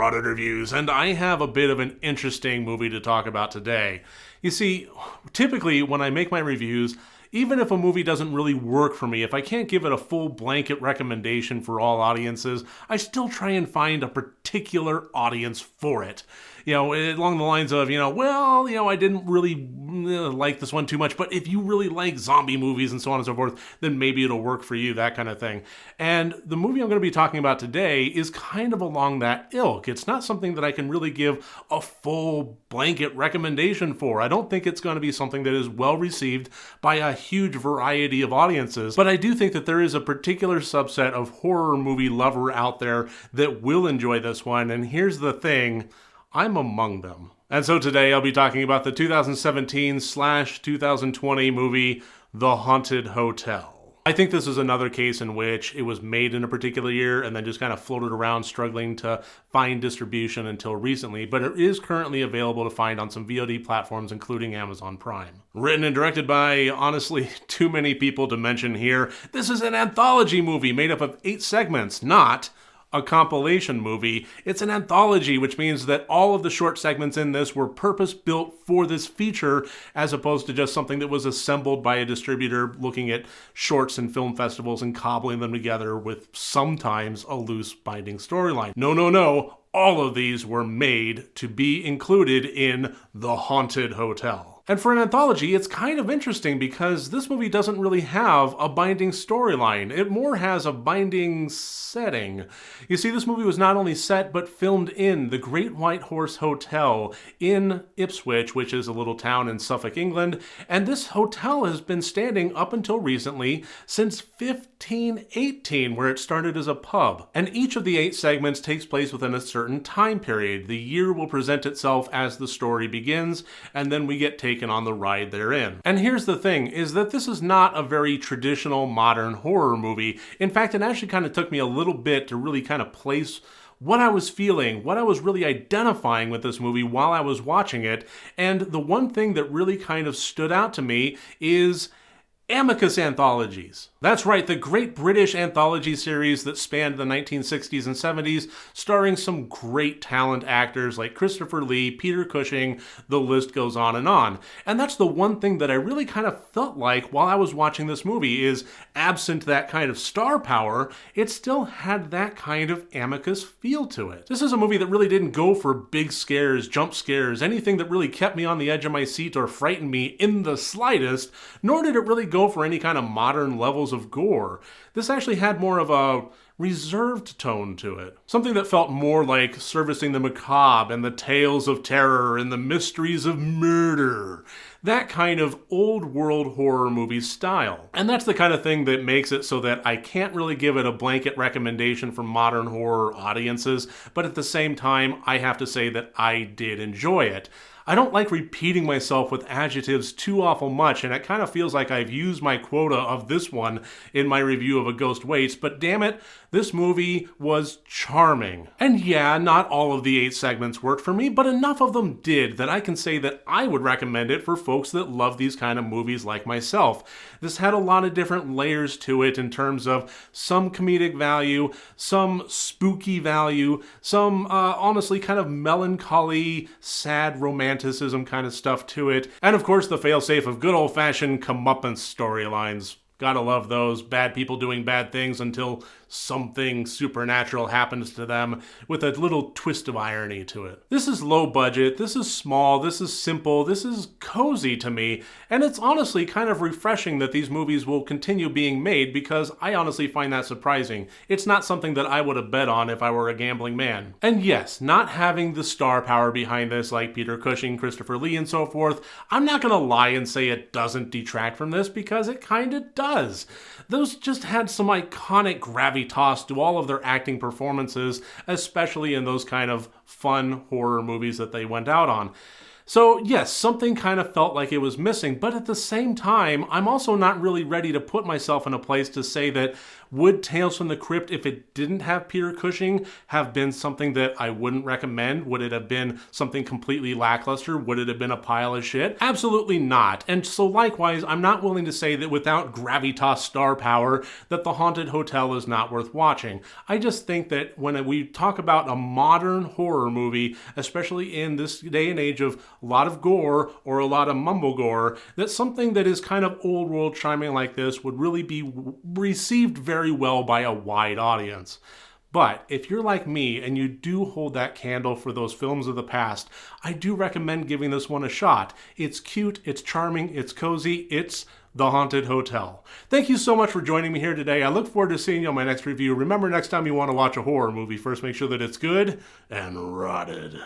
Rotted Reviews, and I have a bit of an interesting movie to talk about today. You see, typically when I make my reviews, even if a movie doesn't really work for me, if I can't give it a full blanket recommendation for all audiences, I still try and find a particular audience for it. Along the lines of, I didn't really like this one too much, but if you really like zombie movies and so on and so forth, then maybe it'll work for you, that kind of thing. And the movie I'm going to be talking about today is kind of along that ilk. It's not something that I can really give a full blanket recommendation for. I don't think it's going to be something that is well received by a huge variety of audiences, but I do think that there is a particular subset of horror movie lover out there that will enjoy this one, and here's the thing, I'm among them. And so today I'll be talking about the 2017/2020 movie, The Haunted Hotel. I think this is another case in which it was made in a particular year and then just kind of floated around struggling to find distribution until recently, but it is currently available to find on some VOD platforms, including Amazon Prime. Written and directed by, honestly, too many people to mention here, this is an anthology movie made up of 8 segments, not a compilation movie. It's an anthology, which means that all of the short segments in this were purpose-built for this feature, as opposed to just something that was assembled by a distributor looking at shorts and film festivals and cobbling them together with sometimes a loose binding storyline. No. All of these were made to be included in The Haunted Hotel. And for an anthology, it's kind of interesting because this movie doesn't really have a binding storyline. It more has a binding setting. You see, this movie was not only set, but filmed in the Great White Horse Hotel in Ipswich, which is a little town in Suffolk, England. And this hotel has been standing up until recently, since 1518, where it started as a pub. And each of the 8 segments takes place within a certain time period. The year will present itself as the story begins, and then we get taken on the ride therein. And here's the thing, is that this is not a very traditional modern horror movie. In fact, it actually kind of took me a little bit to really kind of place what I was feeling, what I was really identifying with this movie while I was watching it. And the one thing that really kind of stood out to me is Amicus anthologies. That's right, the great British anthology series that spanned the 1960s and 70s, starring some great talent actors like Christopher Lee, Peter Cushing, the list goes on. And that's the one thing that I really kind of felt like while I was watching this movie is, absent that kind of star power, it still had that kind of Amicus feel to it. This is a movie that really didn't go for big scares, jump scares, anything that really kept me on the edge of my seat or frightened me in the slightest, nor did it really go for any kind of modern levels of gore. This actually had more of a reserved tone to it. Something that felt more like servicing the macabre and the tales of terror and the mysteries of murder. That kind of old world horror movie style. And that's the kind of thing that makes it so that I can't really give it a blanket recommendation for modern horror audiences, but at the same time, I have to say that I did enjoy it. I don't like repeating myself with adjectives too awful much, and it kind of feels like I've used my quota of this one in my review of A Ghost Waits, but damn it, this movie was charming. And yeah, not all of the 8 segments worked for me, but enough of them did that I can say that I would recommend it for folks that love these kind of movies like myself. This had a lot of different layers to it in terms of some comedic value, some spooky value, some honestly kind of melancholy, sad romanticism kind of stuff to it, and of course the failsafe of good old-fashioned comeuppance storylines. Gotta love those. Bad people doing bad things until something supernatural happens to them with a little twist of irony to it. This is low budget, this is small, this is simple, this is cozy to me, and it's honestly kind of refreshing that these movies will continue being made because I honestly find that surprising. It's not something that I would have bet on if I were a gambling man. And yes, not having the star power behind this like Peter Cushing, Christopher Lee, and so forth, I'm not gonna lie and say it doesn't detract from this because it kinda does. Those just had some iconic gravitas to all of their acting performances, especially in those kind of fun horror movies that they went out on. So yes, something kind of felt like it was missing, but at the same time, I'm also not really ready to put myself in a place to say that would Tales from the Crypt, if it didn't have Peter Cushing, have been something that I wouldn't recommend? Would it have been something completely lackluster? Would it have been a pile of shit? Absolutely not. And so likewise, I'm not willing to say that without gravitas star power, that The Haunted Hotel is not worth watching. I just think that when we talk about a modern horror movie, especially in this day and age of a lot of gore or a lot of mumble gore, that something that is kind of old world charming like this would really be received very well by a wide audience. But if you're like me and you do hold that candle for those films of the past, I do recommend giving this one a shot. It's cute, it's charming, it's cozy, it's The Haunted Hotel. Thank you so much for joining me here today. I look forward to seeing you on my next review. Remember, next time you want to watch a horror movie, first make sure that it's good and rotted.